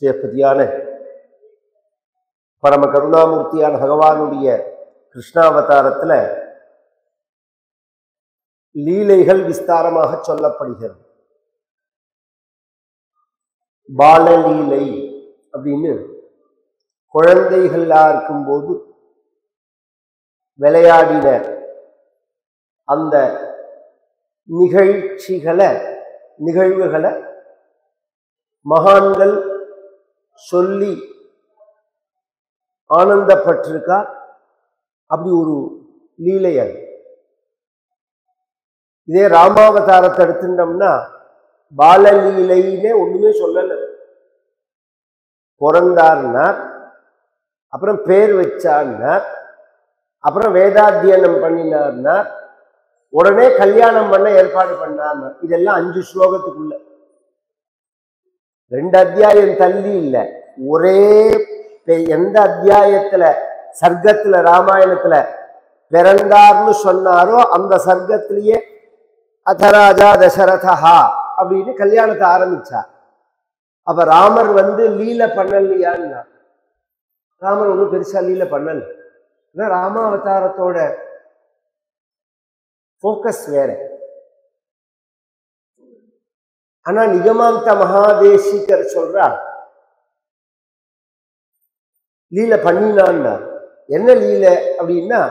ஸ்ரீபதியான பரம கருணாமூர்த்தியான பகவானுடைய கிருஷ்ணாவதாரத்துல லீலைகள் விஸ்தாரமாக சொல்லப்படுகிறது. பாலலீலை அப்படின்னு குழந்தைகளா இருக்கும்போது விளையாடின அந்த நிகழ்வுகளை மகான்கள் சொல்லி ஆனந்தப்பட்டிருக்கா. அப்படி ஒரு லீலை அது. இதே ராமாவதாரத்தை எடுத்துட்டோம்னா பாலலீலைன்னே ஒண்ணுமே சொல்லல. பிறந்தார்னார், அப்புறம் பேர் வச்சார்னார், அப்புறம் வேதாத்தியனம் பண்ணினார்னார், உடனே கல்யாணம் பண்ண ஏற்பாடு பண்ணார். இதெல்லாம் 5 ஸ்லோகத்துக்குள்ள, 2 அத்தியாயம் தள்ளி இல்லை. ஒரே எந்த அத்தியாயத்துல சர்க்கத்துல ராமாயணத்துல பிறந்தார்னு சொன்னாரோ அந்த சர்க்கத்திலேயே அதராஜா தசரதா அப்படின்னு கல்யாணத்தை ஆரம்பிச்சார். அப்ப ராமர் லீலை பண்ணலையான்னா, ராமர் ஒன்றும் பெருசா லீலை பண்ணல. ராமாவதாரத்தோட போக்கஸ் வேற. ஆனா நிகமாந்த மகாதேசிகர் சொல்றார் லீலை பண்ணினான்னா. என்ன லீலை அப்படின்னா,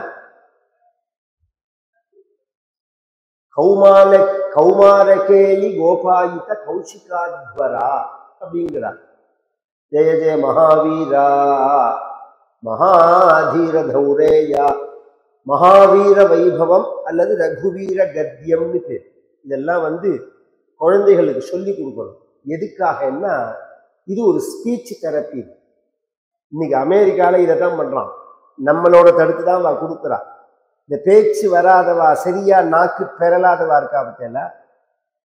கௌமாரகேலி கோபாயித கௌஷிகாத்வரா அப்படிங்கிறார். ஜெய ஜெய மகாவீரா மகாதீர தௌரேயா, மகாவீர வைபவம் அல்லது ரகுவீர கத்தியம்னு பேர். இதெல்லாம் குழந்தைகளுக்கு சொல்லி கொடுக்கணும். எதுக்காகன்னா இது ஒரு ஸ்பீச் தெரப்பி. இன்னைக்கு அமெரிக்கால இதைத்தான் பண்றான். நம்மளோட தடுத்து தான் கொடுக்குறா. இந்த பேச்சு வராதவா, சரியா நாக்கு பெறலாதவா இருக்கா பத்தியில,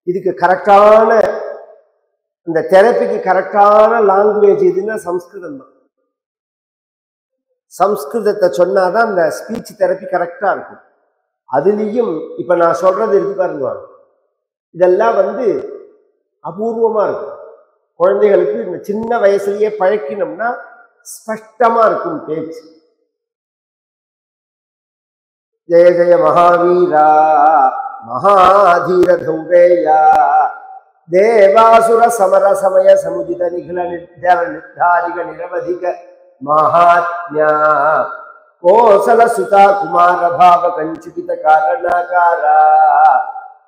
இதுக்கு கரெக்டான இந்த தெரப்பிக்கு கரெக்டான லாங்குவேஜ் எதுன்னா சம்ஸ்கிருதம் தான். சம்ஸ்கிருதத்தை சொன்னாதான் இந்த ஸ்பீச் தெரப்பி கரெக்டா இருக்கும். அதுலேயும் இப்ப நான் சொல்றது இருக்கு பாருங்க, இதெல்லாம் அபூர்வமா இருக்கும். குழந்தைகளுக்கு இந்த சின்ன வயசுலயே பழக்கினோம்னா ஸ்பஷ்டமா இருக்கும் பேச்சு. ஜெய ஜெய மகாவீரா மகாதீர தௌரேயா, தேவாசுர சமர சமய சமுதித நிகழ நிர்தாரிக நிரவதிக மகாத்மியா, கோசல சுதா குமார பாவ கஞ்சிகித காரணாகாரா,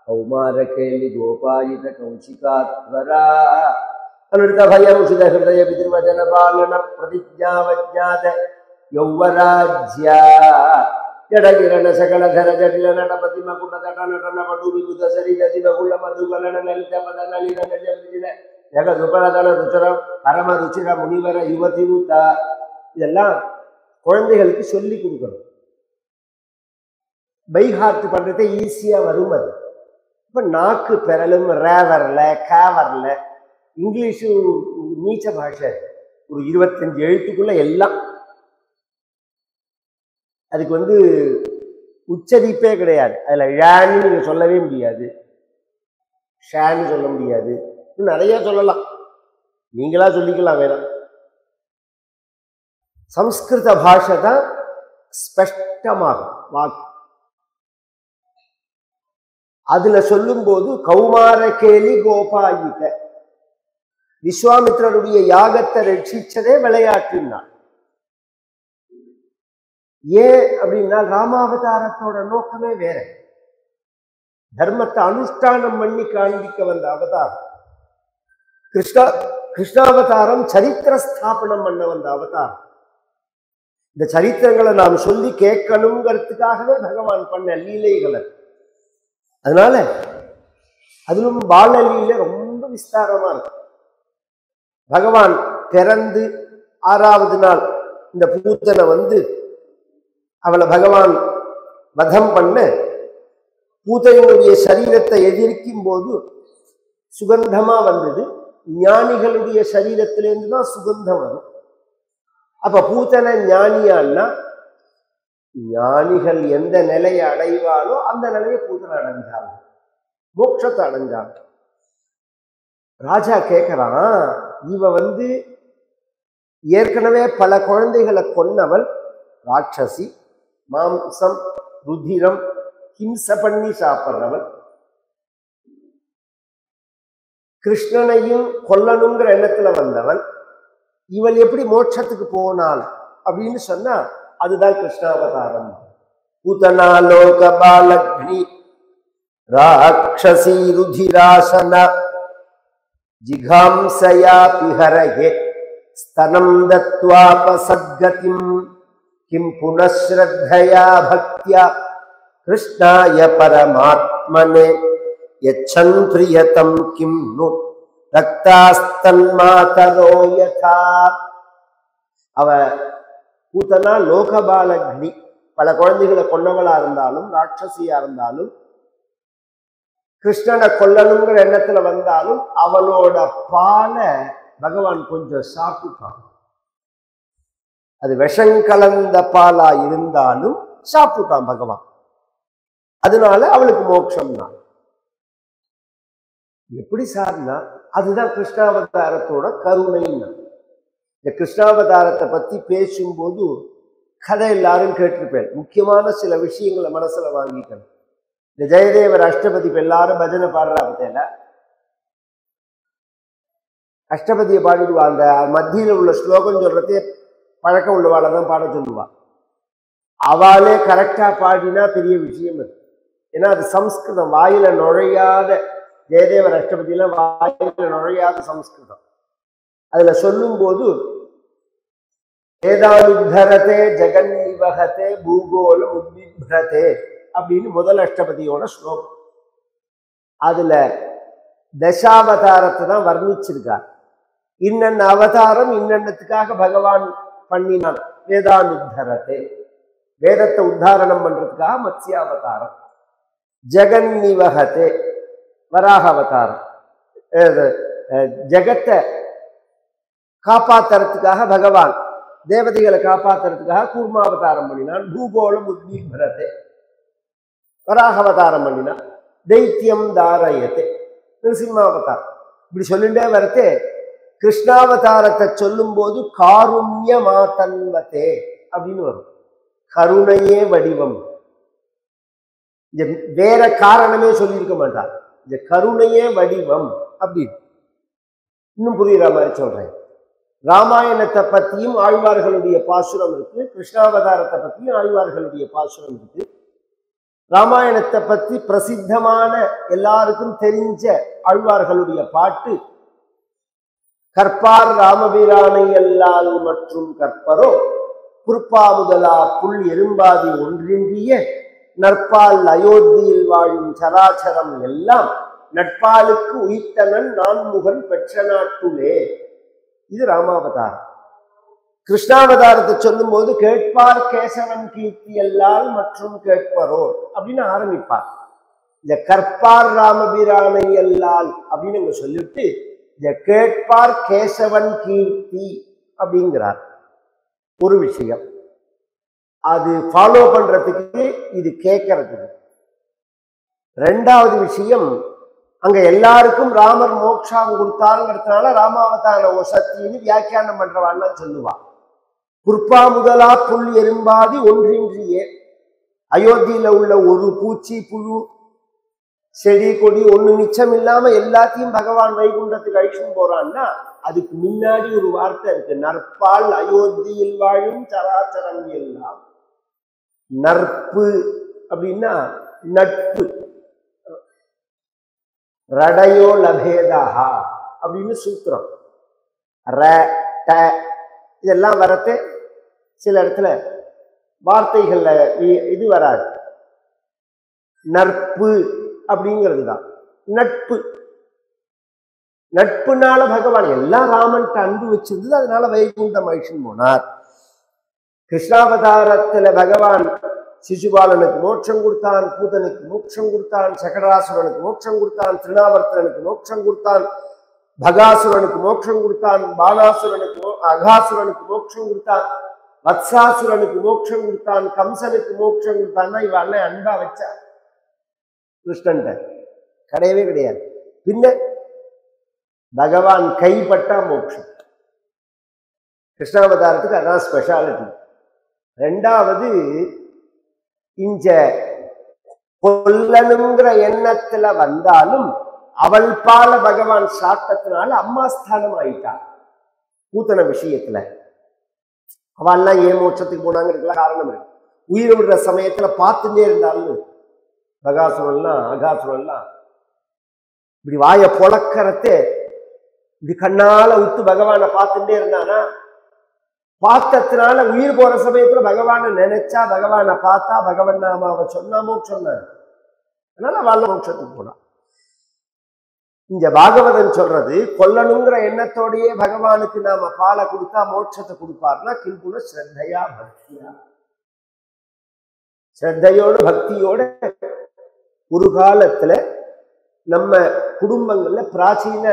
கௌமாரகேலி கோபாயித கௌஷிகாத்வரா, அனுரித பயமுஷித ஹிருதய பிதிர்வஜன பாலன பிரதிஜாவஜ்ஞாத யௌவராஜ்யா, ஜடகிரண சகலதர ஜடில நடபதி மகுட தட நடன படு விபுத சரித சிவகுல மதுகலன லலித பத நளின நஜமிதின ஜக சுபலதன ருச்சரம் பரம ருச்சிர முனிவர யுவதி நூத்தா. இதெல்லாம் குழந்தைகளுக்கு சொல்லி கொடுக்கணும். பைஹார்ட் பண்றதே ஈஸியா வரும். அது இப்ப நாக்கு பெறலும் ரே வரல, கே வரல. இங்கிலீஷு நீச்ச பாஷை, ஒரு 25 எழுத்துக்குள்ள எல்லாம். அதுக்கு உச்சரிப்பே கிடையாது. அதுல ழான்னு நீங்க சொல்லவே முடியாது, ஷான்னு சொல்ல முடியாது. நிறைய சொல்லலாம், நீங்களா சொல்லிக்கலாம் வேணாம். சம்ஸ்கிருத பாஷை தான் ஸ்பஷ்டமாகும் வாக்கு. அதுல சொல்லும் போது கௌமாரகேலி கோபாயித, விஸ்வாமித்திரருடைய யாகத்தை ரட்சிச்சதே விளையாட்டினார். ஏன் அப்படின்னா ராமாவதாரத்தோட நோக்கமே வேற. தர்மத்தை அனுஷ்டானம் பண்ணி காண்பிக்க வந்த அவதாரம். கிருஷ்ணாவதாரம் சரித்திர ஸ்தாபனம் பண்ண வந்த அவதாரம். இந்த சரித்திரங்களை நாம் சொல்லி கேட்கணுங்கிறதுக்காகவே பகவான் பண்ண லீலைகளை. அதனால அதிலும் பாலலீலை ரொம்ப விஸ்தாரமா இருக்கும். பகவான் பிறந்து 6வது நாள் இந்த பூத்தனை அவளை பகவான் வதம் பண்ண, பூதனையுடைய சரீரத்தை எதிர்க்கும் போது சுகந்தமா வந்தது. ஞானிகளுடைய சரீரத்திலேருந்து தான் சுகந்தம் வரும். அப்ப பூத்தனை ஞானியான்னா, ஞானிகள் எந்த நிலையை அடைவாளோ அந்த நிலையை பூத்தனை அடைஞ்சாங்க, மோட்சத்தை அடைஞ்சாங்க. ராஜா கேட்கிறான், இவ ஏற்கனவே பல குழந்தைகளை கொன்னவள் ராட்சசி, மாம்சம் ருதிரம் ஹிம்ச பண்ணி சாப்பிட்றவள். கிருஷ்ணனையும் கொல்லணுங்கிற எண்ணத்துல வந்தவள். இவள் எப்படி மோட்சத்துக்கு போனாள் அப்படின்னு சொன்னா அதுதான் கிருஷ்ணாவதாரம். பூதனா லோக பாலக்னி ராட்சசி ருதிராசன ஜிகாம்சயா பிஹரயே ஸ்தனம் தத்வாபசத்கதிம் கிம் புனஸ்ரத்தயா பக்த்யா கிருஷ்ணாய பரமாத்மனே யச்சன் பிரியதம் கிம் நு ரக்தாஸ்தன்மாதரோ யதா. அவ பூதனா லோகபாலக்னி, பல குழந்தைகளை கொன்னவளா இருந்தாலும் ராட்சசியா இருந்தாலும் கிருஷ்ணனை கொல்லணுங்கிற எண்ணத்துல வந்தாலும் அவளோட பாலை பகவான் கொஞ்சம் சாப்பிட்டான். அது விஷம் கலந்த பாலா இருந்தாலும் சாப்பிட்டான் பகவான். அதனால அவளுக்கு மோட்சம் தான். எப்படி சார்னா அதுதான் கிருஷ்ணாவதாரத்தோட கருணைன்னா. இந்த கிருஷ்ணாவதாரத்தை பத்தி பேசும்போது கதை எல்லாரும் கேட்டிருப்பேன். முக்கியமான சில விஷயங்களை மனசுல வாங்கிக்கணும். இந்த ஜெயதேவர் அஷ்டபதி எல்லாரும் பஜனை பாடுறாங்க. அஷ்டபதியை பாடிடுவாங்க. மத்தியில உள்ள ஸ்லோகம் சொல்றதே பழக்கம் உள்ளவாளை தான் பாட சொல்லுவா. அவளே கரெக்டா பாடினா பெரிய விஷயம் அது. ஏன்னா அது சம்ஸ்கிருதம், வாயில நுழையாத ஜெயதேவர் அஷ்டபதியெல்லாம் வாயில நுழையாத சம்ஸ்கிருதம். அதுல சொல்லும் போது வேதானுத்தரதே ஜெகன்னிவகதே பூகோலம் உத்பிப்ரதே அப்படின்னு முதல் அஷ்டபதியோட ஸ்லோகம். அதுல தசாவதாரத்தை தான் வர்ணிச்சிருக்கார். இன்னென்ன அவதாரம் இன்னென்னத்துக்காக பகவான் பண்ணினான். வேதானுத்தரதே, வேதத்தை உத்தாரணம் பண்றதுக்காக மத்ஸ்யாவதாரம். ஜெகன்னிவகதே, வராக அவதாரம். ஜெகத்தை காப்பாத்துறதுக்காக பகவான் தேவதைகளை காப்பாத்துறதுக்காக கூர்மாவதாரம் பண்ணினான். பூகோளம் உத்பிப்ரதே, வராக அவதாரம் பண்ணினான். தைத்தியம் தாரயத்தே, நிருசிம்மாவதாரம். இப்படி சொல்லிட்டே வரத்தே கிருஷ்ணாவதாரத்தை சொல்லும் போது காருண்யமாதன்வதே அப்படின்னு வரும். கருணையே வடிவம். இந்த வேற காரணமே சொல்லியிருக்க மாட்டார். இந்த கருணையே வடிவம் அப்படின்னு இன்னும் புரியுற மாதிரி சொல்றேன். ராமாயணத்தை பத்தியும் ஆழ்வார்களுடைய பாசுரம் இருக்கு, கிருஷ்ணாவதாரத்தை பத்தியும் ஆழ்வார்களுடைய பாசுரம் இருக்கு. ராமாயணத்தை பத்தி பிரசித்தமான எல்லாருக்கும் தெரிஞ்ச ஆழ்வார்களுடைய பாட்டு கற்பார் ராமபிரானை எல்லால் மற்றும் கற்பரோ குறுப்பா முதலா புல் எறும்பாதி ஒன்றின்றிய நற்பால் அயோத்தியில் வாழும் சராச்சரம் எல்லாம் நட்பாலுக்கு உயிர்த்தனன் நான்முகன் பெற்ற நாட்டுலே. இது ராமாவதாரம். கிருஷ்ணாவதாரத்தை சொல்லும் போது கேட்பார் கேசவன் கீர்த்தி எல்லால் மற்றும் கேட்பரோ அப்படின்னு ஆரம்பிப்பார். இந்த கற்பார் ராமபிரானை எல்லால் அப்படின்னு இங்க சொல்லிட்டு இந்த கேட்பார் கேசவன் கீர்த்தி அப்படிங்கிறார். ஒரு விஷயம் அது ஃபாலோ பண்றதுக்கு, இது கேட்கறதுக்கு. ரெண்டாவது விஷயம், அங்க எல்லாருக்கும் ராமர் மோட்சம் கொடுத்தாருங்கிறதுனால ராமாவதார ஒசத்தின்னு வியாக்கியானம் பண்றவான்னு சொல்லுவான். குர்பா முதலா புல் எறும்பாதி ஒன்றின்றியே, அயோத்தியில உள்ள ஒரு பூச்சி புழு செடி கொடி ஒண்ணு மிச்சம் இல்லாம எல்லாத்தையும் பகவான் வைகுண்டத்துக்கு அழிச்சும் போறான்னா அதுக்கு முன்னாடி ஒரு வார்த்தை இருக்கு, நற்பால் அயோத்தியில் வாழும் சராச்சரம் எல்லாம். நற்பு அப்படின்னா நட்பு. ரடையோ லபேதா அப்படின்னு சூத்திரம். இதெல்லாம் வரத்து சில இடத்துல வார்த்தைகள்ல இது வராது. நற்பு அப்படிங்கிறது தான் நட்பு. நட்புனால பகவான் எல்லாம் ராமன்ட்டு அன்பு வச்சிருந்தது, அதனால வைகுண்டம் அழிச்சுன்னு போனார். கிருஷ்ணாவதாரத்துல பகவான் சிசுபாலனுக்கு மோட்சம் கொடுத்தான், பூதனுக்கு மோட்சம் கொடுத்தான், சகடாசுரனுக்கு மோட்சம் கொடுத்தான், திருநாவர்த்தனுக்கு மோட்சம் கொடுத்தான், பகாசுரனுக்கு மோட்சம் கொடுத்தான், பாலாசுரனுக்கு அகாசுரனுக்கு மோட்சம் கொடுத்தான், வத்சாசுரனுக்கு மோட்சம் கொடுத்தான், கம்சனுக்கு மோட்சம் கொடுத்தான்னா இவன் அன்பா வச்சா கிருஷ்ணன் கிடையவே கிடையாது. பின்ன பகவான் கைப்பட்டா மோட்சம். கிருஷ்ணாவதாரத்துக்கு அதான் ஸ்பெஷாலிட்டி. ரெண்டாவது, இங்க கொல்லணுங்கிற எண்ணத்துல வந்தாலும் அவள் பால பகவான் சாத்தத்தினால அம்மா ஸ்தானம் ஆயிட்டான். பூத்தன விஷயத்துல அவள்லாம் ஏன் மோட்சத்துக்கு போனாங்கிறதுலாம் காரணம் இருக்கு. உயிர் விடுற சமயத்துல பார்த்துட்டே இருந்தாலும் அகாசுரன்லாம் இப்படி வாய பொழக்கறத்து இப்படி கண்ணால உத்து பகவானை பார்த்துட்டே இருந்தானா, பார்த்ததுனால உயிர் போற சமயத்துல பகவானை நினைச்சா, பகவானை பார்த்தா, பகவன் நாமாவை சொன்னா மோட்சம் தான். அதனால அவள் மோட்சத்துக்கு போனான். இங்க பாகவதன் சொல்றது, கொல்லணுங்கிற எண்ணத்தோடையே பகவானுக்கு நாம பாலை கொடுத்தா மோட்சத்தை கொடுப்பார்னா கிம்புன ஸ்ரத்தையா பக்தியா, ஸ்ரத்தையோட பக்தியோட ஒரு காலத்துல நம்ம குடும்பங்கள்ல பிராச்சீன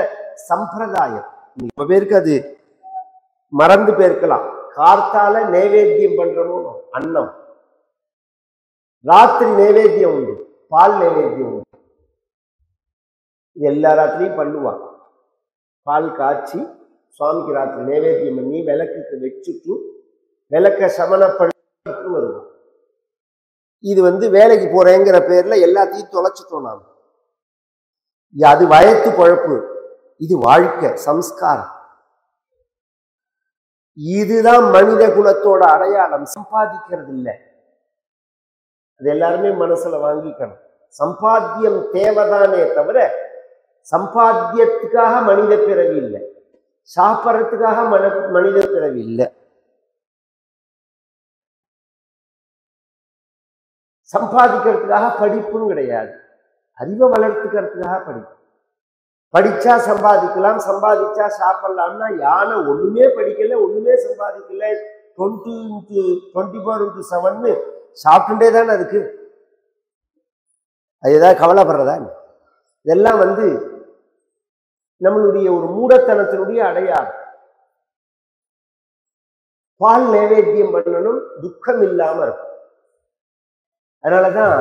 சம்பிரதாயம், இப்ப பேருக்கு அது மறந்து போயிருக்கலாம். கார்த்தால நைவேத்தியம் பண்றோமோ அன்னம், ராத்திரி நைவேத்தியம் உண்டு, பால் நைவேத்தியம் உண்டு. இது எல்லா ராத்திரியும் பண்ணுவான். பால் காய்ச்சி சுவாமிக்கு ராத்திரி நைவேத்தியம் பண்ணி விளக்குக்கு வச்சுட்டு விளக்க சமணப்படுத்தி வருவான். இது வேலைக்கு போறேங்கிற பேர்ல எல்லாத்தையும் தொலைச்சுட்டோம் நாம். அது வயத்து பழப்பு, இது வாழ்க்கை சம்ஸ்காரம். இதுதான் மனித குலத்தோட அடையாளம். சம்பாதிக்கிறது இல்லை, அது எல்லாருமே மனசுல வாங்கிக்கணும். சம்பாத்தியம் தேவைதானே தவிர சம்பாத்தியத்துக்காக மனித பிறவி இல்லை, சாப்பிட்றதுக்காக மனித பிறவி இல்லை. சம்பாதிக்கிறதுக்காக படிப்பும் கிடையாது, அறிவை வளர்த்துக்கிறதுக்காக படிப்பு. படிச்சா சம்பாதிக்கலாம், சம்பாதிச்சா சாப்பிடலாம்னா யானை ஒண்ணுமே படிக்கல, ஒண்ணுமே சம்பாதிக்கல, 20x24x7 சாப்பிட்டுட்டே தானே இருக்கு. அது ஏதாவது கவலைப்படுறதா? இதெல்லாம் நம்மளுடைய ஒரு மூடத்தனத்தினுடைய அடையாளம். பால் நைவேத்தியம் பண்ணணும், துக்கம் இல்லாம இருக்கும். அதனாலதான்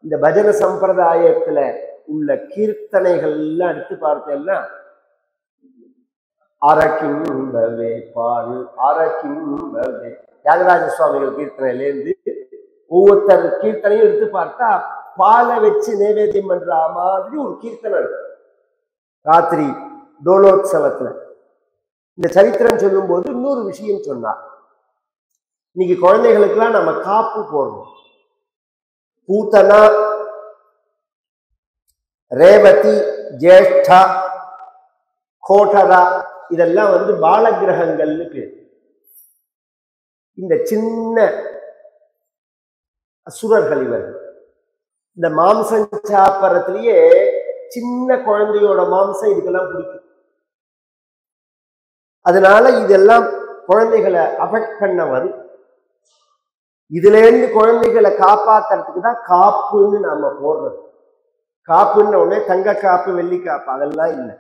இந்த பஜன சம்பிரதாயத்துல உள்ள கீர்த்தனைகள் எல்லாம் எடுத்து பார்த்தேன்னா, அரக்கிம்பவே பால் அரக்கிம்பவே, தியாகராஜ சுவாமிகள் கீர்த்தனையிலேருந்து ஒவ்வொருத்தர் கீர்த்தனையும் எடுத்து பார்த்தா பாலை வச்சு நைவேத்தியம் பண்ற மாதிரி ஒரு கீர்த்தனை இருக்கு. ராத்திரி டோலோத்சவத்துல இந்த சரித்திரம் சொல்லும் போது இன்னொரு விஷயம் சொன்னார். இன்னைக்கு குழந்தைகளுக்கெல்லாம் நம்ம காப்பு போடுறோம். பூத்தனா, ரேவதி, ஜேஷ்டா, கோட்டரா, இதெல்லாம் பாலகிரகங்கள்னு பேர். இந்த சின்ன அசுரர்கள் இவர்கள். இந்த மாம்சம் சாப்பிட்றதுலயே சின்ன குழந்தையோட மாம்சம் இதுக்கெல்லாம் பிடிக்கும். அதனால இதெல்லாம் குழந்தைகளை அஃபெக்ட் பண்ண வரும். இதுல இருந்து குழந்தைகளை காப்பாத்துறதுக்கு தான் காப்புன்னு நாம போடுறது. காப்புன்னு உடனே தங்க காப்பு, வெள்ளி காப்பு அதெல்லாம் இல்லை.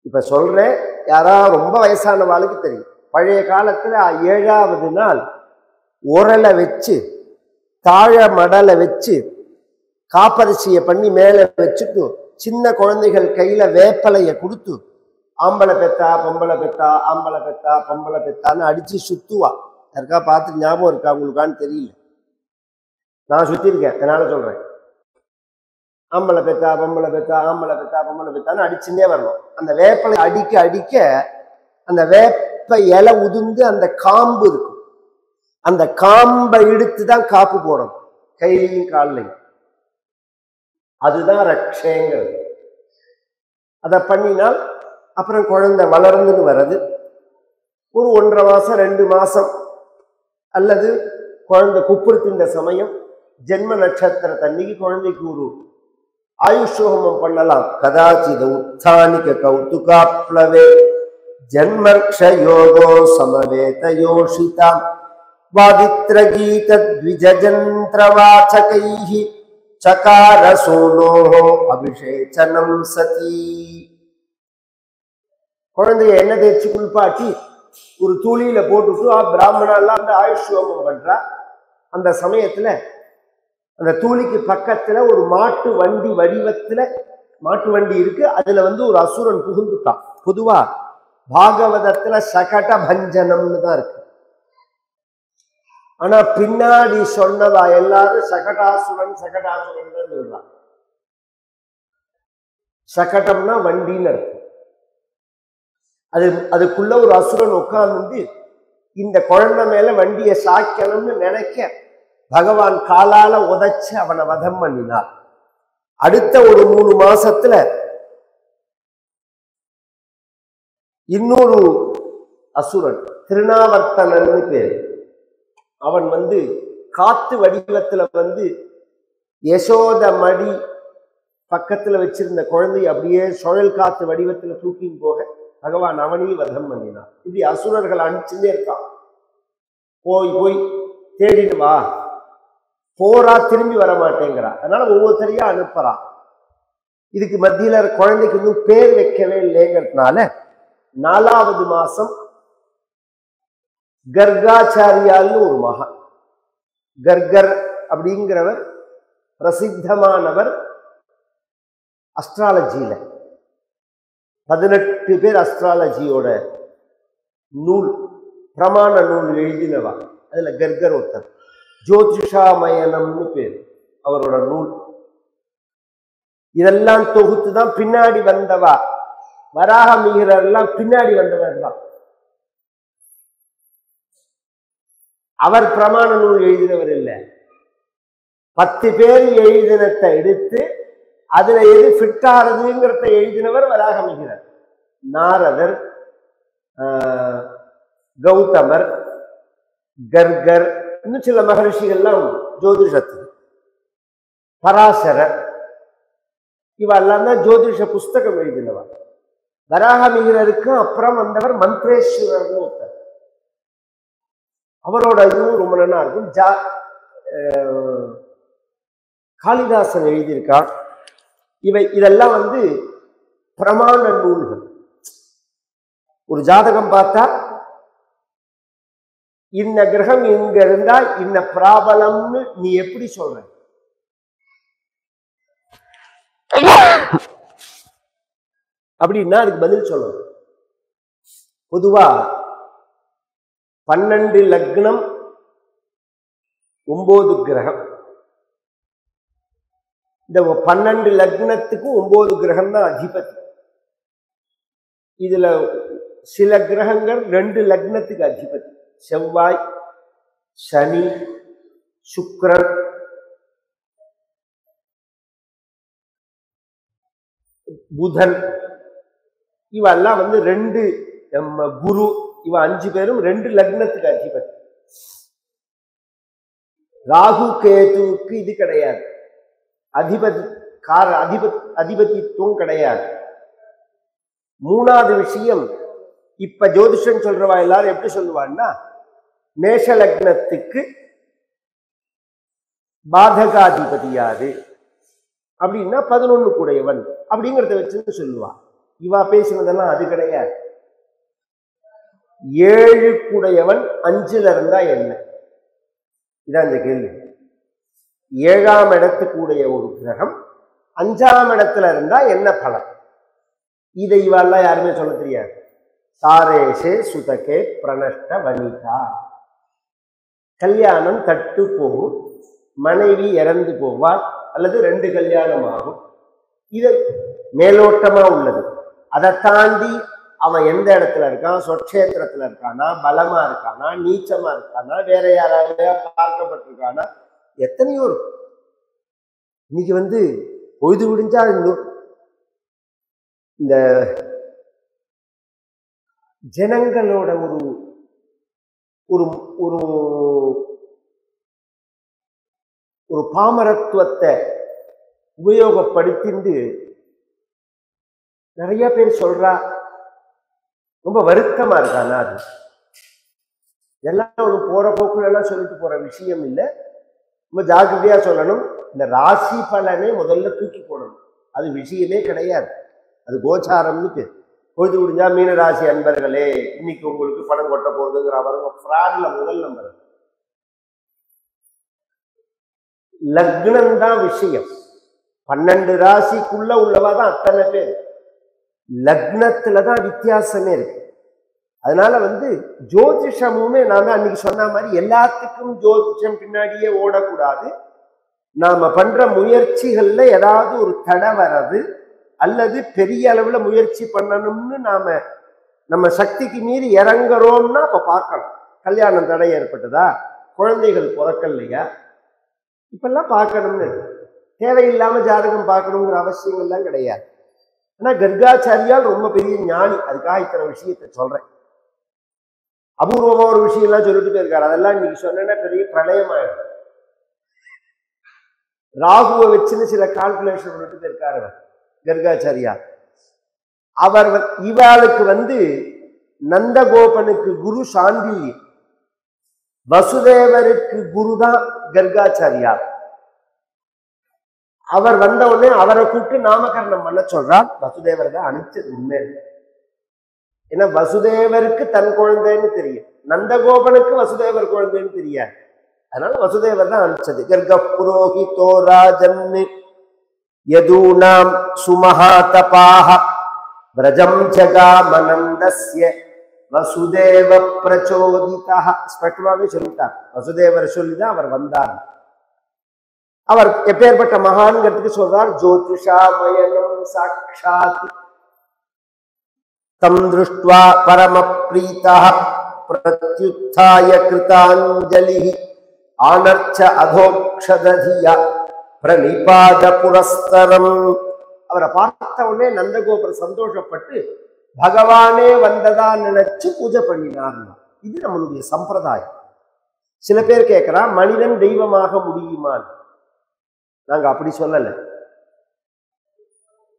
இப்ப சொல்றேன், யாராவது ரொம்ப வயசானவாளுக்கு தெரியும். பழைய காலத்துல 7வது நாள் உரலை வச்சு தாழ மடலை வச்சு காப்பரிசியை பண்ணி மேல வச்சுட்டு சின்ன குழந்தைகள் கையில வேப்பலைய கொடுத்து ஆம்பளை பெத்தா பொம்பளை பெத்தா, ஆம்பளை பெத்தா பொம்பளை பெத்தான்னு அடிச்சு சுத்துவா. யாருக்கா பார்த்து ஞாபகம் இருக்கா உங்களுக்கான்னு தெரியல, நான் சுத்தி இருக்கேன் அதனால சொல்றேன். ஆம்பளை பெத்தா பொம்பளை பெத்தா, ஆம்பளை பெத்தா பொம்பளை பெத்தான்னு அடிச்சுட்டே வரணும். அந்த வேப்பலை அடிக்க அடிக்க அந்த வேப்ப இலை உதிர்ந்து அந்த காம்பு இருக்கும், அந்த காம்பை இழுத்துதான் காப்பு போடணும் கையிலையும் காலையும். அதுதான் ரக்ஷேங்கிறது. அதை பண்ணினால் அப்புறம் குழந்தை வளர்ந்துன்னு வர்றது. ஒரு 1.5 மாசம் 2 மாசம் அல்லது குழந்தை குப்புறுத்தின்ற சமயம் ஜென்ம நட்சத்திர தண்ணிக்கு குழந்தைக்கு ஒரு ஆயுஷோகமம் பண்ணலாம். கதாச்சித உத்தானிக கௌதுகாப்ளவே ஜன்மர்க்ஷயோகோ சமவேத யோஷிதாம் வாதித்ர கீத த்விஜஜந்திரவாச்சகைஹி சகார சோனோஹோ அபிஷேச்சனம் சதி. குழந்தைய எண்ணெய் தேய்ச்சி குளிப்பாட்டி ஒரு தூளியில போட்டுட்டு பிராமணெல்லாம் ஆயுஷோகமம் பண்றா. அந்த சமயத்துல அந்த தூளிக்கு பக்கத்துல ஒரு மாட்டு வண்டி வடிவத்துல மாட்டு வண்டி இருக்கு. அதுல ஒரு அசுரன் புகுந்துட்டான். பொதுவா பாகவதத்துல சகட பஞ்சனம்னு தான் இருக்கு. ஆனா பின்னாடி சொன்னதா எல்லாரும் சகடாசுரன் சகடாசுரன் தான் சொல்றாங்க. சகடம்னா வண்டின்னு இருக்கு. அதுக்குள்ள ஒரு அசுரன் உட்கார்ந்து இந்த குழந்தை மேல வண்டியை சாய்க்கணும்னு நினைக்க பகவான் காலால உதைச்சு அவனை வதம் பண்ணினார். அடுத்த ஒரு 3 மாசத்துல இன்னொரு அசுரன் திருநாவர்த்தனன்னு பேரு. அவன் காத்து வடிவத்துல யசோத மடி பக்கத்துல வச்சிருந்த குழந்தைய அப்படியே சுழல் காத்து வடிவத்துல தூக்கின்னு போக பகவான் அவனையும் வதம் பண்ணினான். இப்படி அசுரர்கள் அனுப்பிச்சுட்டே இருக்கான். போய் போய் தேடிட்டு வா, போரா திரும்பி வர மாட்டேங்கிறா. அதனால ஒவ்வொருத்தரையா அனுப்புறான். இதுக்கு மத்தியில குழந்தைக்கு இன்னும் பேர் வைக்கவே இல்லைங்கிறதுனால 4வது மாசம் கர்காச்சாரியால்னு ஒரு மகா, கர்கர் அப்படிங்கிறவர் பிரசித்தமானவர் அஸ்ட்ராலஜியில. 18 பேர் அஸ்ட்ராலஜியோட நூல், பிரமாண நூல் எழுதினவா. அதுல கர்கர் ஒருத்தர். ஜோதிஷாமயனம்னு பேர் அவரோட நூல். இதெல்லாம் தொகுத்து தான் பின்னாடி வந்தவா. வராக மிகிரர்லாம் பின்னாடி வந்தவர் தான். அவர் பிரமாண நூல் எழுதினவர் இல்லை. 10 பேர் எழுதினத்தை எடுத்து அதுல எது ஃபிட் ஆறதுங்கிறத எழுதினவர் வராக மிகிரர். நாரதர், கௌதமர், கர்கர், இன்னும் சில மகரிஷிகள்லாம் ஜோதிஷத்துக்கு, பராசரர், இவெல்லாம் தான் ஜோதிஷ புஸ்தகம் எழுதினவர். வராக மிகிரருக்கு அப்புறம் வந்தவர் மந்திரேஸ்வரர்னு ஒருத்தர். அவரோட இதுவும் ரொம்ப நல்லா இருக்கும். காளிதாசன் எழுதியிருக்கார். இதெல்லாம் பிரமாண நூல்கள். ஒரு ஜாதகம் பார்த்தா இந்த கிரகம் இங்க இருந்தா இந்த பிராபலம்னு நீ எப்படி சொல்ற? அப்படின்னா அதுக்கு பதில் சொல்லணும். பொதுவா 12 லக்னம் 9 கிரகம். இந்த 12 லக்னத்துக்கு 9 கிரகம் தான் அதிபதி. இதுல சில கிரகங்கள் 2 லக்னத்துக்கு அதிபதி. செவ்வாய், சனி, சுக்கிரன், புதன், இவெல்லாம் 2, குரு, இவ 5 பேரும் 2 லக்னத்துக்கு அதிபதி. ராகு கேதுவுக்கு இது கிடையாது, அதிபதித்துவம் கிடையாது. 3வது விஷயம், இப்ப ஜோதிஷன் சொல்றவா எல்லாரும் எப்படி சொல்லுவான்னா, மேஷ லக்னத்துக்கு பாதகாதிபதியாது அப்படின்னா 11 கூடையவன் அப்படிங்கிறத வச்சு சொல்லுவான். இவா பேசினதெல்லாம் அது கிடையாது. 7 கூடையவன் 5ல இருந்தா என்ன? இதான் இந்த கேள்வி. 7ஆம் இடத்துக்குடைய ஒரு கிரகம் 5ஆம் இடத்துல இருந்தா என்ன பலன்? இதை இவெல்லாம் யாருமே சொல்ல தெரியாது. சாரேஷே சுதகே பிரணஷ்ட வனிதா. கல்யாணம் தட்டு போகும், மனைவி இறந்து போவாள், அல்லது 2 கல்யாணம் ஆகும். இது மேலோட்டமா உள்ளது. அதை தாண்டி அவன் எந்த இடத்துல இருக்கான், சொற்சேத்திரத்துல இருக்கானா, பலமா இருக்கானா, நீச்சமா இருக்கானா, வேற யாராவது பார்க்கப்பட்டிருக்கானா, எத்தனையோ இருக்கும். இன்னைக்கு பொழுது விடிஞ்சா இந்த ஜனங்களோட ஒரு ஒரு ஒரு பாமரத்துவத்தை உபயோகப்படுத்திண்டு நிறைய பேர் சொல்றா. ரொம்ப வருத்தமா இருக்கானா? அது எல்லாம் ஒரு போற போக்குல எல்லாம் சொல்லிட்டு போற விஷயம் இல்லை. ரொம்ப ஜாக்கிரதையா சொல்லணும். இந்த ராசி பலனை முதல்ல தூக்கி போடணும். அது விஷயமே கிடையாது, அது கோச்சாரம்னு பேர். பொழுது முடிஞ்சா மீன ராசி அன்பர்களே, இன்னைக்கு உங்களுக்கு பணம் கொட்ட போகுதுங்கிற அவருங்க ஃப்ராட்ல முதல் நம்பர். லக்னம் தான் விஷயம். 12 ராசிக்குள்ள உள்ளவா தான் அத்தனை பேர். லக்னத்துலதான் வித்தியாசமே இருக்கு. அதனால வந்து ஜோதிஷமுமே நான் தான் அன்னைக்கு சொன்ன மாதிரி எல்லாத்துக்கும் ஜோதிஷம் பின்னாடியே ஓடக்கூடாது. நாம பண்ற முயற்சிகள்ல ஏதாவது ஒரு தடை வர்றது அல்லது பெரிய அளவுல முயற்சி பண்ணணும்னு நம்ம சக்திக்கு மீறி இறங்குறோம்னா அப்ப பார்க்கலாம். கல்யாணம் தடை ஏற்பட்டதா, குழந்தைகள் பிறக்கலையா, இப்பெல்லாம் பார்க்கணும்னு. தேவையில்லாம ஜாதகம் பார்க்கணுங்கிற அவசியங்கள்லாம் கிடையாது. ஆனா கர்காச்சாரியால் ரொம்ப பெரிய ஞானி, அதுக்காக இத்தனை விஷயத்த சொல்றேன். அபூர்வமா ஒரு விஷயம் எல்லாம் சொல்லிட்டு போயிருக்காரு. அதெல்லாம் இன்னைக்கு சொன்னா பெரிய பிரளயமாயிடும். ராகுவை வச்சுன்னு சில கால்குலேஷன் சொல்லிட்டு போயிருக்காரு கர்காச்சாரியா. அவர் இவாளுக்கு வந்து நந்தகோபனுக்கு குரு சாண்டில்ய, வசுதேவருக்கு குரு தான் கர்காச்சாரியா. அவர் வந்த உடனே அவரை கூப்பிட்டு நாமகரணம் பண்ண சொல்றார். வசுதேவர் தான் அனுப்பிச்சது உண்மை. ஏன்னா வசுதேவருக்கு தன் குழந்தைன்னு தெரியும், நந்தகோபனுக்கு வசுதேவர் குழந்தைன்னு தெரியாது. அதனால வசுதேவர் தான் அனுப்பிச்சது. கர்க புரோஹிதோ ராஜன் யதூனாம் சுமஹாதபாஹ விரஜம் ஜகாமனந்தஸ்ய வசுதேவ பிரச்சோதிதா. ஸ்பஷ்டமாவே சொல்லிட்டார். வசுதேவர் சொல்லிதான் அவர் வந்தார். அவர் எப்பேற்பட்ட மகான்கிறதுக்கு சொல்றார். ஜோதிஷாமயனம் சாட்சாத் தம் திருஷ்ட்வா பரம பிரீதா பிரத்யுத்தாய கிருதாஞ்சலி ஆனர்ச்ச அதோக்ஷததியா பிரணிபாத புரஸ்தரம். அவரை பார்த்த உடனே நந்தகோபுரம் சந்தோஷப்பட்டு பகவானே வந்ததா நினைச்சு பூஜை பண்ணினார். இது நம்மளுடைய சம்பிரதாயம். சில பேர் கேட்கிறா, மனிதன் தெய்வமாக முடியுமான்னு. நாங்க அப்படி சொல்லல.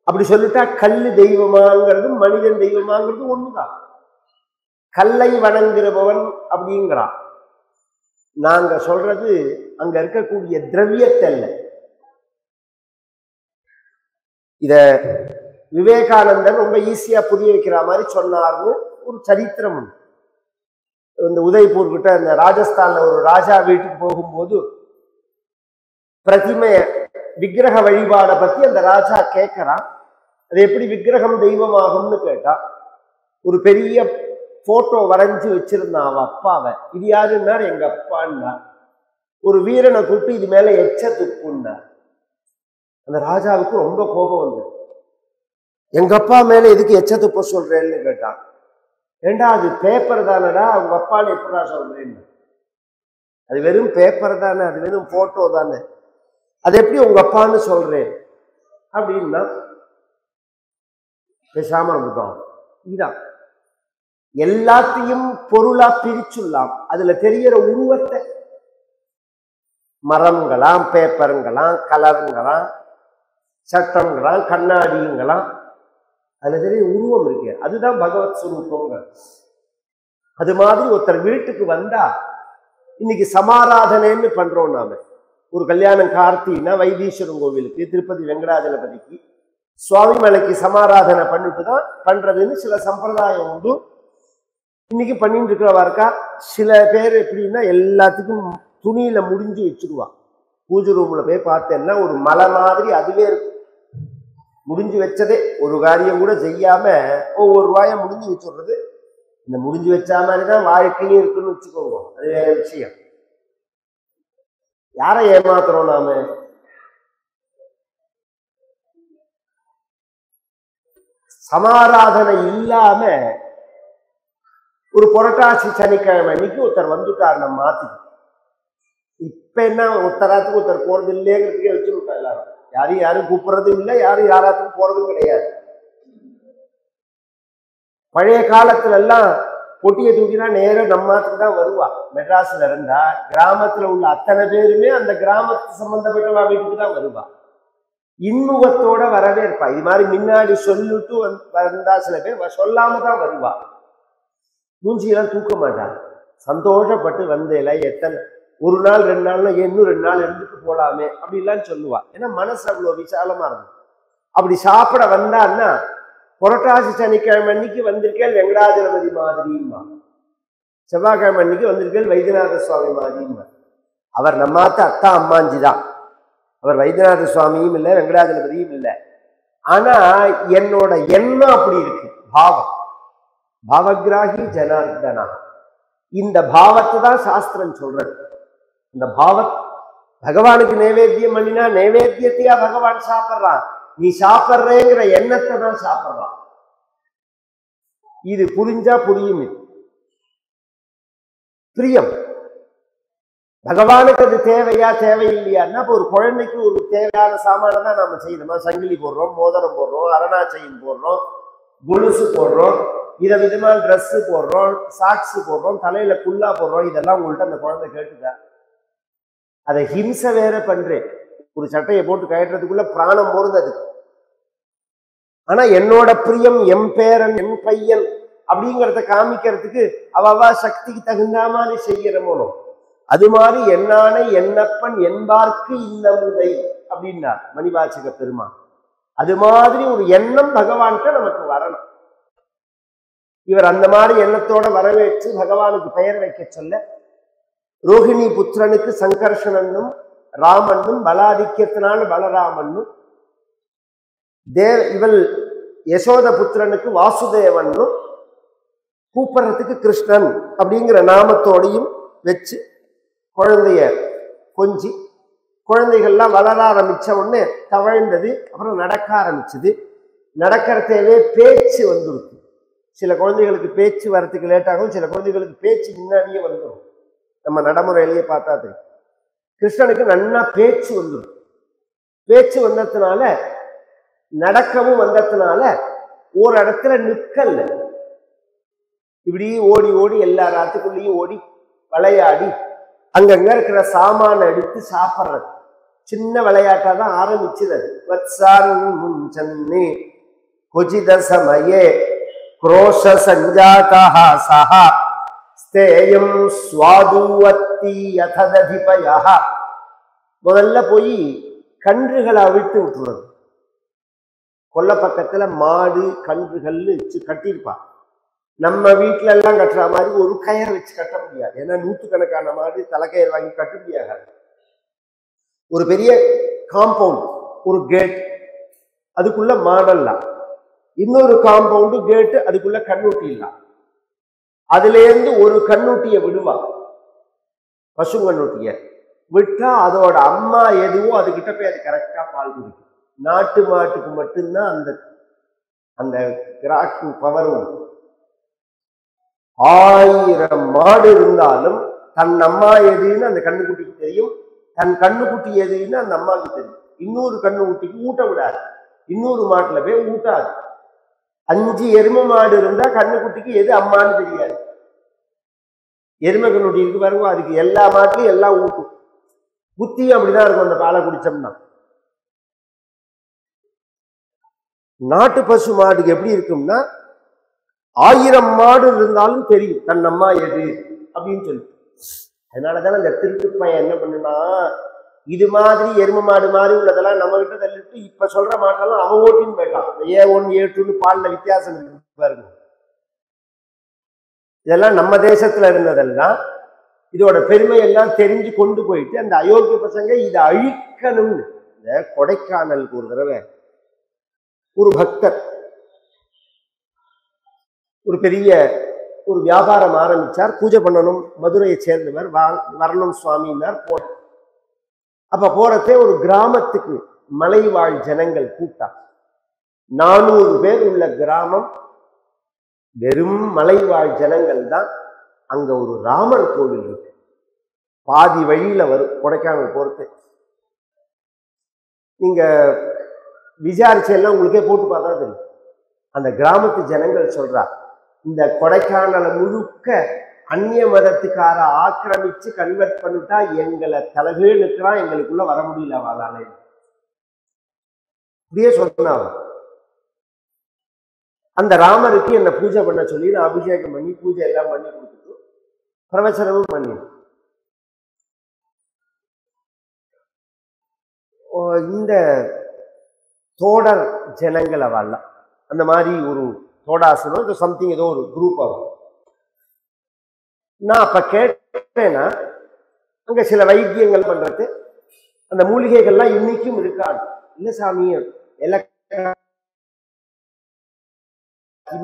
அப்படி சொல்லிட்டா கல்லு தெய்வமாங்கிறது மனிதன் தெய்வமாங்கிறது ஒண்ணுதான். கல்லை வணங்குறவன் அப்படிங்கிறான். நாங்க சொல்றது அங்க இருக்கக்கூடிய திரவியத்தை அல்ல. இத விவேகானந்தர் ரொம்ப ஈஸியா புரிய வைக்கிற மாதிரி சொன்னார்னு ஒரு சரித்திரம். இந்த உதய்பூர் கிட்ட இந்த ராஜஸ்தான்ல ஒரு ராஜா வீட்டுக்கு போகும்போது பிரதிமை விக்கிரக வழிபாடை பத்தி அந்த ராஜா கேட்கிறான். அது எப்படி விக்கிரகம் தெய்வமாகும்னு கேட்டா, ஒரு பெரிய போட்டோ வரைஞ்சி வச்சிருந்தான் அவன் அப்பாவை. இது யாருன்னார், எங்க அப்பான்னா. ஒரு வீரனை கூப்பிட்டு இது மேல எச்ச துப்புன்னார். அந்த ராஜாவுக்கு ரொம்ப கோபம் வந்தது. எங்க அப்பா மேல எதுக்கு எச்ச துப்ப சொல்றேன்னு கேட்டான். ஏண்டா அது பேப்பர் தானடா, அவங்க அப்பான்னு எப்படா சொல்றேன்னு. அது வெறும் பேப்பர் தானே, அது வெறும் போட்டோ தானே, அது எப்படி உங்க அப்பான்னு சொல்றேன் அப்படின்னா பேசாம இருந்துட்டோம். இதுதான் எல்லாத்தையும் பொருளா பிரிச்சுலாம். அதுல தெரியற உருவத்தை, மரங்களாம், பேப்பருங்களாம், கலருங்களாம், சட்டங்களாம், கண்ணாடிங்களாம், அதுல தெரிய உருவம் இருக்கு. அதுதான் பகவத் சுரூபங்க. அது மாதிரி ஒருத்தர் வீட்டுக்கு வந்தா, இன்னைக்கு சமாராதனைன்னு பண்றோம் நாம. ஒரு கல்யாணம் கார்த்தின்னா வைத்தீஸ்வரன் கோவிலுக்கு, திருப்பதி வெங்கடாஜலபதிக்கு, சுவாமி மலைக்கு சமாராதனை பண்ணிட்டு தான் பண்றதுன்னு சில சம்பிரதாயம் உண்டு. இன்னைக்கு பண்ணிட்டு இருக்கிறவாருக்கா. சில பேர் எப்படின்னா எல்லாத்துக்கும் துணியில முடிஞ்சு வச்சிருவா. பூஜை ரூம்ல போய் பார்த்தேன்னா ஒரு மலை மாதிரி அதுவே இருக்கும். முடிஞ்சு வச்சதே, ஒரு காரியம் கூட செய்யாம ஒவ்வொரு ரூபாய முடிஞ்சு வச்சுடுறது. இந்த முடிஞ்சு வச்சா மாதிரிதான் வாழ்க்கையும் இருக்குன்னு வச்சுக்கோங்க. அது வேற விஷயம். யாரை ஏமாத்துறோம் நாம? சமாராதனை இல்லாம ஒரு புரட்டாசி சனிக்கிழமை அன்னைக்கு ஒருத்தர் வந்துட்டார் நம்ம மாத்துக்கு. இப்ப என்ன ஒருத்தராத்துக்கு ஒருத்தர் போறது இல்லையேங்கிறதுக்கே வச்சுருக்கா எல்லாரும். யாரையும் யாரும் கூப்பிடுறதும் இல்லை, யாரும் யாராத்துக்கும் போறதும் கிடையாது. பழைய காலத்துல எல்லாம் பொட்டியை தூக்கினா நேரம் நம்மாத்துக்கு தான் வருவா. மெட்ராஸ்ல இருந்தா கிராமத்துல உள்ள அத்தனை பேருமே அந்த கிராமத்து சம்பந்தப்பட்ட வீட்டுக்கு தான் வருவா. இன்முகத்தோட வரவே இருப்பா. இது மாதிரி முன்னாடி சொல்லிட்டு வந்தா சில பேர் சொல்லாம தான் வருவா. மூஞ்சியெல்லாம் தூக்க மாட்டாங்க. சந்தோஷப்பட்டு வந்தேல எத்தனை ஒரு நாள் 2 நாள்னா இன்னும் 2 நாள் இருந்துட்டு போலாமே அப்படின்லாம் சொல்லுவா. ஏன்னா மனசு அவ்வளவு விசாலமா இருக்கும். அப்படி சாப்பிட வந்தான்னா புரட்டாசி சனிக்கிழமை அன்னைக்கு வந்திருக்கேள் வெங்கடாஜலபதி மாதிரியுமா, செவ்வாய்க்கிழமை அன்னைக்கு வந்திருக்கேள் வைத்தியநாத சுவாமி மாதிரியுமா. அவர் நம்மாத்த அத்தா அம்மாஞ்சி தான். அவர் வைத்தியநாத சுவாமியும் இல்லை, வெங்கடாஜலபதியும் இல்லை. ஆனா என்னோட எண்ணம் அப்படி இருக்கு, பாவம். பாவகிராகி ஜனார்தனா. இந்த பாவத்தை தான் சாஸ்திரம் சொல்றது. இந்த பாவம் பகவானுக்கு நைவேத்தியம் பண்ணினா நைவேத்தியத்தையா பகவான் சாப்பிட்றான், நீ சாப்பிட்றேங்கிற எண்ணத்தை தான் சாப்பிட்றான். இது புரிஞ்சா புரியும். இது பிரியம். பகவானுக்கு அது தேவையா தேவையில்லையான்னா, இப்போ ஒரு குழந்தைக்கு ஒரு தேவையான சாமான தான் நாம செய்யணுமா? சங்கிலி போடுறோம், மோதிரம் போடுறோம், அரணா செயின் போடுறோம், கொலுசு போடுறோம், விதவிதமான ட்ரெஸ் போடுறோம், சாக்ஸ் போடுறோம், தலையில குல்லா போடுறோம். இதெல்லாம் உங்கள்கிட்ட அந்த குழந்தை கேட்டுதா? அதை ஹிம்சை வேற பண்றேன். ஒரு சட்டையை போட்டு கயற்றதுக்குள்ள பிராணம் போறது அதுக்கு. ஆனா என்னோட பிரியம், என் பேரன், என் பையன் அப்படிங்கிறத காமிக்கிறதுக்கு அவ சக்திக்கு தகுந்த மாதிரி செய்யறமோ. அது மாதிரி என்னான என்னப்பன் என்பார்க்கு இந்த முதை அப்படின்னார் மணிவாசக பெருமான். அது மாதிரி ஒரு எண்ணம் பகவான்கிட்ட நமக்கு வரணும். இவர் அந்த மாதிரி எண்ணத்தோட வரவேற்று பகவானுக்கு பெயர் வைக்க சொல்ல, ரோஹிணி புத்திரனுக்கு சங்கர்ஷனன்னும் ராமன்னும், பலாதிக்கியத்தினால பலராமன்னும், இவள் யசோத புத்திரனுக்கு வாசுதேவன்னும், கூப்பிடுறதுக்கு கிருஷ்ணன் அப்படிங்கிற நாமத்தோடையும் வச்சு குழந்தைய கொஞ்சி, குழந்தைகள்லாம் வளர ஆரம்பிச்ச உடனே தவழ்ந்தது. அப்புறம் நடக்க ஆரம்பிச்சது. நடக்கிறதே பேச்சு வந்துருக்கு. சில குழந்தைகளுக்கு பேச்சு வரத்துக்கு லேட் ஆகும், சில குழந்தைகளுக்கு பேச்சு முன்னாடியே வந்துடும். நம்ம நடைமுறையிலேயே பார்த்தா தெரியும். கிருஷ்ணனுக்கு நன்னா பேச்சு வந்துடும். பேச்சு வந்ததுனால, நடக்கவும் வந்ததுனால ஒரு இடத்துல நிற்கல. இப்படி ஓடி ஓடி எல்லா ராத்துக்குள்ளேயும் ஓடி விளையாடி அங்கங்க இருக்கிற சாமான எடுத்து சாப்பிட்றது சின்ன விளையாட்டா தான் ஆரம்பிச்சது. கொஜித சமயே குரோஷ சஞ்சாதா சஹா ஸ்தேயம் ஸ்வாதுவத்தி யதததிபயஹ. முதல்ல போய் கன்றுகளை அவிழ்த்து விட்டுறது. கொல்ல பக்கத்துல மாடு கன்றுகள்னு வச்சு கட்டியிருப்பா. நம்ம வீட்டுல எல்லாம் கட்டுற மாதிரி ஒரு கயிறு வச்சு கட்ட முடியாது. ஏன்னா நூற்றுக்கணக்கான மாடு தலைக்கயிறு வாங்கி கட்ட முடியாது. ஒரு பெரிய காம்பவுண்ட், ஒரு கேட், அதுக்குள்ள மாடல்லாம், இன்னொரு காம்பவுண்டு கேட்டு, அதுக்குள்ள கண்ணூட்டி இல்ல. அதுல இருந்து ஒரு கண்ணூட்டிய விடுவா, பசு கண்ணூட்டிய விட்டா அதோட அம்மா எதுவோ அதுகிட்ட போய் அது கரெக்டா பால் குடிக்கும். நாட்டு மாட்டுக்கு மட்டும்தான் அந்த அந்த கிராக்கு பவரும். 1000 மாடு இருந்தாலும் தன் அம்மா எதுன்னு அந்த கண்ணுக்குட்டிக்கு தெரியும், தன் கண்ணுக்குட்டி எதுன்னு அந்த அம்மாவுக்கு தெரியும். இன்னொரு கண்ணுக்குட்டிக்கு ஊட்ட விடாது, இன்னொரு மாட்டுல போய் ஊட்டாது. 5 எருமை மாடு இருந்தா கண்ணுக்குட்டிக்கு எது அம்மான்னு தெரியாது. எருமை கண்ணுட்டி இருக்கு பாருங்க, அதுக்கு எல்லா மாட்டுலையும் எல்லாம் ஊட்டும். புத்தியும் அப்படிதான் இருக்கும். அந்த பாலை குடிச்சோம்னா நாட்டு பசு மாடுக்கு எப்படி இருக்கும்னா, 1000 மாடு இருந்தாலும் தெரியும் தன் அம்மா எது அப்படின்னு சொல்லி. அதனாலதான் அந்த திருட்டு பையன் என்ன பண்ணுனா, இது மாதிரி எருமை மாடு மாதிரி உள்ளதெல்லாம் நம்ம கிட்ட தள்ளிட்டு இப்ப சொல்ற மாட்டெல்லாம் அவன் ஓட்டின்னு போயிட்டான். A1 A2 பால்ல வித்தியாசம் இருக்கு பாருங்க. இதெல்லாம் நம்ம தேசத்துல இருந்ததெல்லாம் இதோட பெருமையெல்லாம் தெரிஞ்சு கொண்டு போயிட்டு அந்த அயோக்கிய பசங்க இதை அழிக்கணும்னு. இந்த கொடைக்கானலுக்கு ஒரு தடவை ஒரு பக்தர் ஒரு பெரிய ஒரு வியாபாரம் ஆரம்பிச்சார். பூஜை பண்ணணும், மதுரையை சேர்ந்தவர், வரணும் சுவாமின்னார். போன அப்ப போறதே ஒரு கிராமத்துக்கு மலைவாழ் ஜனங்கள் கூட்டம். 400 பேர் உள்ள கிராமம், வெறும் மலைவாழ் ஜனங்கள் தான். அங்க ஒரு ராமர் கோவில் இருக்கு, பாதி வழியில வரும் கொடைக்கானல் போறது. நீங்க விசாரிச்சு எல்லாம் உங்களுக்கே போட்டு பார்த்தா தெரியும். அந்த கிராமத்து ஜனங்கள் சொல்றா, இந்த கொடைக்கானலை முழுக்க அந்நிய மதத்துக்கார ஆக்கிரமிச்சு கன்வெர்ட் பண்ணிட்டா எங்களை தலைகீழ நிற்கிறான், எங்களுக்குள்ள வர முடியல அவளாலே. இப்படியே சொன்னாங்க. அந்த ராமருக்கு என்ன பூஜை பண்ண சொல்லி நான் அபிஷேகம் பண்ணி பூஜை எல்லாம் பண்ணி கொடுத்துட்டு பிரவச்சனமும் பண்ணி, இந்த தோடர் ஜனங்கள் அவள்லாம் அந்த மாதிரி ஒரு தோடாசனம் சம்திங் ஏதோ ஒரு குரூப் ஆகும். நான் அப்ப கேட்டேன்னா, அங்க சில வைத்தியங்கள் பண்றது, அந்த மூலிகைகள்லாம் இன்னைக்கும் இருக்காது. இல்ல சாமி, எல்லாம்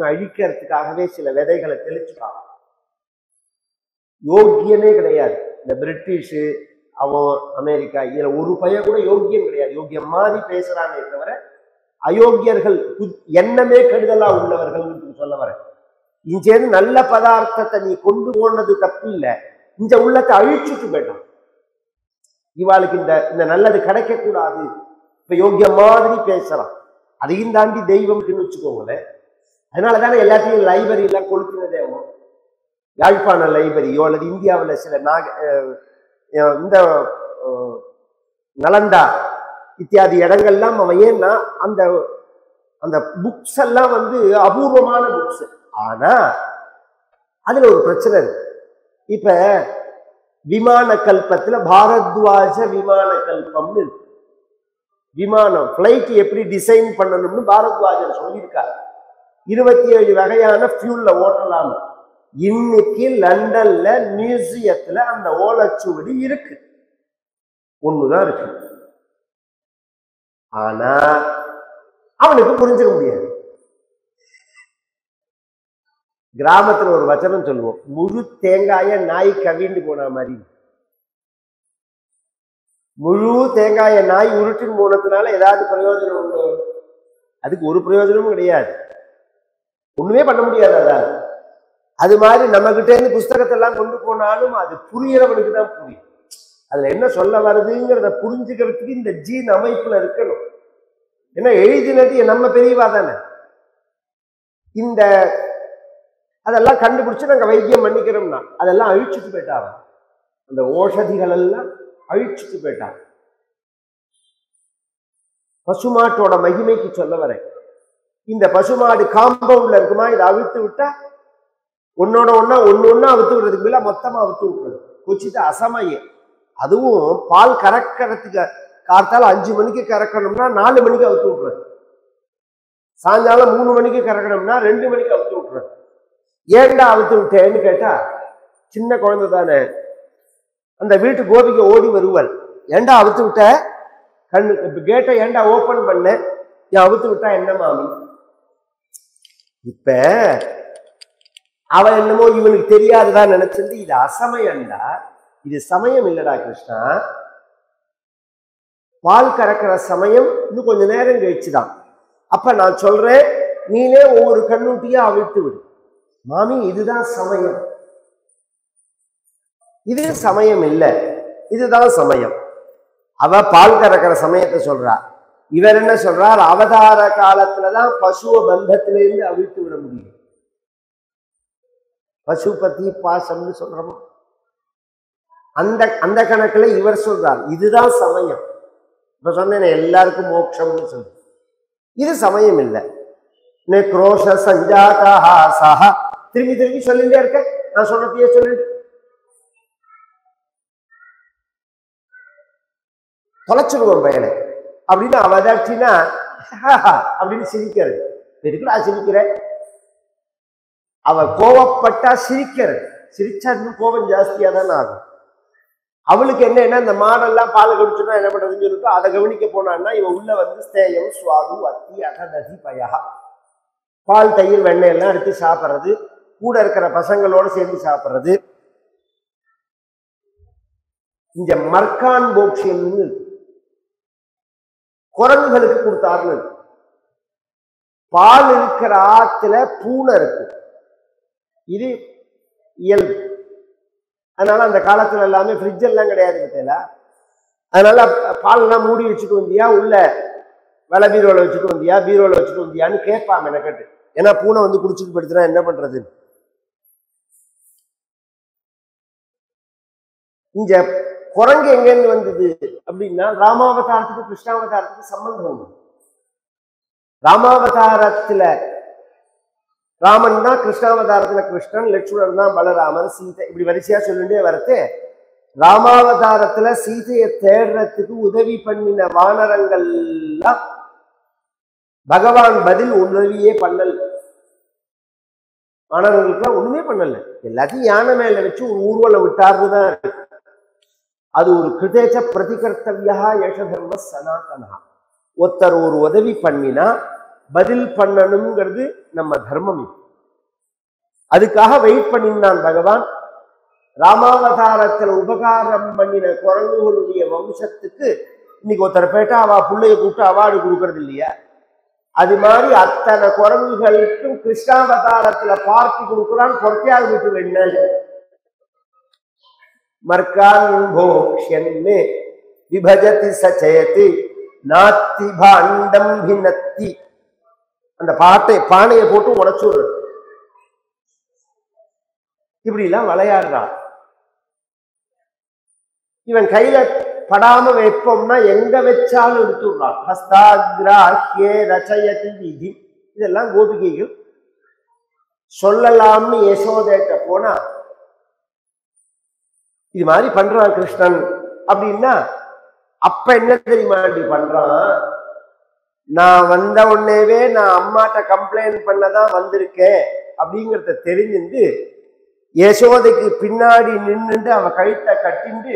அழிக்கிறதுக்காகவே சில விதைகளை தெளிச்சுப்பாங்க. யோக்கியனே கிடையாது. இந்த பிரிட்டிஷு அவன் அமெரிக்கா இதுல ஒரு பையன் கூட யோக்கியம் கிடையாது. யோக்கியம் மாதிரி பேசுறானே தவிர அயோக்கியர்கள் எண்ணமே கெடுதலா உள்ளவர்கள் சொல்ல வர. இங்கேருந்து நல்ல பதார்த்தத்தை நீ கொண்டு போனது தப்பு இல்லை, இந்த உள்ளத்தை அழிச்சுட்டு போயிட்டான். இவாளுக்கு இந்த நல்லது கிடைக்க கூடாது. இப்ப யோக்கியம் மாதிரி பேசலாம். அதையும் தாண்டி தெய்வம்னு வச்சுக்கோங்களேன். அதனாலதானே எல்லாத்தையும் லைப்ரரி எல்லாம் கொளுத்துனதே. யாழ்ப்பாண லைப்ரரியோ அல்லது இந்தியாவில் சில இந்த நலந்தா இத்தியாதி இடங்கள்லாம் அவன் ஏன்னா அந்த அந்த புக்ஸ் எல்லாம் வந்து அபூர்வமான புக்ஸ். ஆனா அதுல ஒரு பிரச்சனை இருக்கு. இப்ப விமான கல்பத்துல பாரத்வாஜ விமான கல்பம்னு இருக்கு. விமானம் பிளைட் எப்படி டிசைன் பண்ணணும்னு பாரத்வாஜர் சொல்லியிருக்காரு. 27 வகையான ஃபியூல்ல ஓட்டலாம். இன்னைக்கு லண்டன்ல மியூசியத்துல அந்த ஓலைச்சுவடி இருக்கு, ஒண்ணுதான் இருக்கு. ஆனா அவனுக்கு புரிஞ்சுக்க முடியாது. கிராமத்துல ஒரு வச்சனம் சொல்லுவோம், முழு தேங்காய நாய் கவிண்டு போன மாதிரி. முழு தேங்காய நாய் உருட்டின் போனதுனால ஏதாவது பிரயோஜனம் உண்டு? அதுக்கு ஒரு பிரயோஜனமும் கிடையாது, ஒண்ணுமே பண்ண முடியாது. அதான் அது மாதிரி நம்ம கிட்ட இருந்து புஸ்தகத்தை எல்லாம் கொண்டு போனாலும் அது புரியறவனுக்கு தான் புரியும். அதுல என்ன சொல்ல வருதுங்கிறத புரிஞ்சுக்கிறதுக்கு இந்த ஜீன் அமைப்புல இருக்கணும். ஏன்னா எழுதினது நம்ம பெரியவா தானே. இந்த அதெல்லாம் கண்டுபிடிச்சு நாங்க வைத்தியம் பண்ணிக்கிறோம்னா அதெல்லாம் அழிச்சுட்டு போயிட்டாங்க. அந்த ஓஷதிகள் எல்லாம் அழிச்சுட்டு போயிட்டாங்க. பசுமாட்டோட மகிமைக்கு சொல்ல வரேன். இந்த பசுமாடு காம்பவுண்ட்ல இருக்குமா, இதை அவிழ்த்து விட்டா ஒன்னோட ஒன்னா ஒண்ணு அவுத்து விடுறதுக்கு மேல மொத்தமா அவுத்து விட்டுறது கொச்சிட்டு அசமையே. அதுவும் பால் கறக்கிறதுக்கு காத்தால 5 மணிக்கு கறக்கணும்னா 4 மணிக்கு அவுத்து விட்டுறது. சாயங்காலம் 3 மணிக்கு கறக்கணும்னா 2 மணிக்கு அவுத்து விட்டுறது. ஏன்டா அவுத்து விட்டேன்னு கேட்டா, சின்ன குழந்தை தானே, அந்த வீட்டு கோபிக்கு ஓடி வருவாள். ஏன்டா அவுத்து விட்ட, கண்ணு கேட்டை ஏன்டா ஓபன் பண்ண, ஏன் அவுத்து விட்டா என்ன மாமி? இப்ப அவன் என்னமோ இவனுக்கு தெரியாதுதான் நினைச்சிருந்து இது அசமயம்டா, இது சமயம் இல்லடா கிருஷ்ணா. பால் கறக்கிற சமயம் இன்னும் கொஞ்ச நேரம் கழிச்சுதான். அப்ப நான் சொல்றேன், நீனே ஒவ்வொரு கண்ணூட்டியா அவிழ்த்து விடு மாமி, இதுதான் சமயம். இது சமயம் இல்லை, இதுதான் சமயம். அவ பால் கறக்கிற சமயத்தை சொல்றா. இவர் என்ன சொல்றார், அவதார காலத்துலதான் பசுவ பந்தத்திலிருந்து அவிழ்த்து விட முடியும். பசுபதி பாசம்னு சொல்றோம். அந்த கணக்குல இவர் சொல்றார் இதுதான் சமயம். இப்ப சொன்னேன் எல்லாருக்கும் மோட்சம்னு சொல்லு, இது சமயம் இல்லை. குரோஷ சஞ்சாதா சஹா திரும்பி திரும்பி சொல்லிட்டே இருக்க, நான் சொன்னதையே சொல்லிட்டு தொலைச்சிடுவோம் பயனை அப்படின்னு அவதாச்சினா அப்படின்னு சிரிக்கிறது. எதுக்குடா சிரிக்கிற? அவ கோவப்பட்டா சிரிக்கிறது, சிரிச்சா இன்னும் கோபம் ஜாஸ்தியா தானே ஆகும். அவளுக்கு என்னன்னா இந்த மாடெல்லாம் பால் குடிச்சுன்னா என்ன பண்றதுன்னு சொல்லிட்டு அதை கவனிக்க போனான்னா இவன் உள்ள வந்து ஸ்தேயம் சுவாது அத்தி அகததி பயா, பால் தயிர் வெண்ணெய் எல்லாம் எடுத்து சாப்பிட்றது, கூட இருக்கிற பசங்களோட சேர்ந்து சாப்பிட்றது. இந்த மர்கான் போக்ஷியம்னு குரங்குகளுக்கு கொடுத்தாருன்னு. பால் இருக்கிற ஆத்துல பூனை இருக்கு, இது இயல்பு. அதனால அந்த காலத்துல எல்லாமே ஃப்ரிட்ஜ் எல்லாம் கிடையாது பத்தியா. அதனால பால் எல்லாம் மூடி வச்சுட்டு வந்தியா, உள்ள வெள பீரோல வச்சுட்டு வந்தியா, பீரோல வச்சுட்டு வந்தியான்னு கேட்பாங்க எனக்கட்டு. ஏன்னா பூனை வந்து குடிச்சுட்டு படுத்துனா என்ன பண்றது? இங்க குரங்கு எங்கேருந்து வந்தது அப்படின்னா ராமாவதாரத்துக்கு கிருஷ்ணாவதாரத்துக்கு சம்பந்தம் உண்டு. ராமாவதாரத்துல ராமன் தான், கிருஷ்ணாவதாரத்துல கிருஷ்ணன், லட்சுமணன் தான் பலராமன், சீதை, இப்படி வரிசையா சொல்லிட்டே வரது. ராமாவதாரத்துல சீதையை தேடுறதுக்கு உதவி பண்ணின வானரங்கள்லாம் பகவான் பதில் உதவியே பண்ணல. வானரங்களுக்குலாம் ஒண்ணுமே பண்ணல, எல்லாத்தையும் யானை மேல வச்சு ஒரு ஊர்வலம் விட்டாருதான் இருக்கு. அது ஒரு கிருதேச்ச பிரதிகர்த்தவியா யச தர்ம சனாதனா. ஒருத்தர் ஒரு உதவி பண்ணினா பதில் பண்ணணுங்கிறது நம்ம தர்மம். அதுக்காக வெயிட் பண்ணினான் பகவான். ராமாவதாரத்தில் உபகாரம் பண்ணின குரங்குகளுடைய வம்சத்துக்கு இன்னைக்கு ஒருத்தர் போயிட்டா அவ பிள்ளைய கூப்பிட்டு அவார்டு கொடுக்கறது இல்லையா? அது மாதிரி அத்தனை குரங்குகளுக்கும் கிருஷ்ணாவதாரத்துல பார்ட்டி கொடுக்குறான். பொறுத்தியாக விட்டு வேணால் மர்கான்போக்ஷன்மே விபஜதி சச்சயதி நாத்தி பாண்டம் பினத்தி. அந்த பானையை போட்டு உடைச்சுடுறது. இப்படி எல்லாம் விளையாடுறான். இவன் கையில படாம வைப்போம்னா எங்க வச்சாலும் எடுத்துடுறான். ஹஸ்தாகிராஹ்யே ரச்சயதி விதி. இதெல்லாம் கோபிகைகள் சொல்லலாம்னு யசோதேட்ட போனா இது மாதிரி பண்றான் கிருஷ்ணன் அப்படின்னா, அப்ப என்ன தெரியுமா பண்றான்? நான் வந்த உடனேவே நான் அம்மாட்ட கம்ப்ளைண்ட் பண்ணதான் வந்திருக்கேன் அப்படிங்கிறத தெரிஞ்சுட்டு யசோதைக்கு பின்னாடி நின்றுட்டு அவன் கழுத்தை கட்டிண்டு